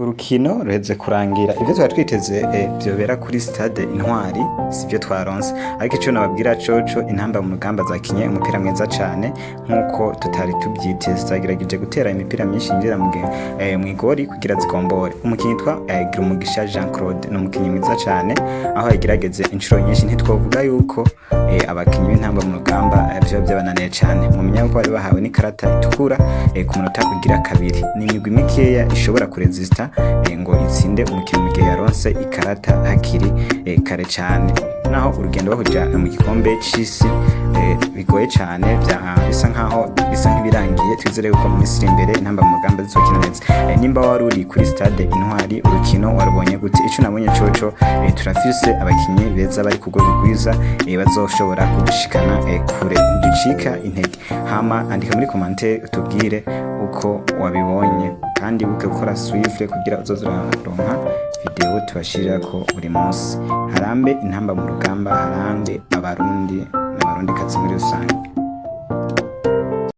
Urukino ruheze kurangira ivyo twari twiteze vyobera kuri stade Intwari sivyo twaronse, ariko ico nababwira coco intamba mu rugamba zakinye umupira mwiza cane nkuko tutari tuvyiteze. Zagerageje gutera imipira myinshi yinjira mw'igori kugira zikombore. Umukinyi yitwa Girumugisha Jean Claude ni umukinyi mwiza cane, aho yagerageze incuro nyinshi. Ntitwovuga yuko abakinyi b'intamba mu rugamba vyo vyabananiye cane, mumenya ko bari bahawe n'ikarata itukura ku munota ugira kabiri. Ni imigwi mikeya ishobora kuresista ngo itsinde umukinyi mu gihe yaronse ikarata hakiri kare cane. Naho urugendo bahuja mu gikombe c'isi bigoye cane, bisa nk'ibirangiye. Twizere yuko mu minsi iri imbere intamba mu rugamba zizokina neza. Nimba wari uri kuri stade Intwari urukino warubonye gute? Ico nabonye coco turafise abakinyi beza bari ku rwego rwiza bazoshobora kudushikana kure, ducika intege. Hama andika muri commentaire utubwire uko wabibonye, kandi buke gukora suivre kugira uzoze uraronka video tubashirirako buri munsi. Harambe intamba mu rugamba, harambe abarundi n'abarundikazi muri rusange.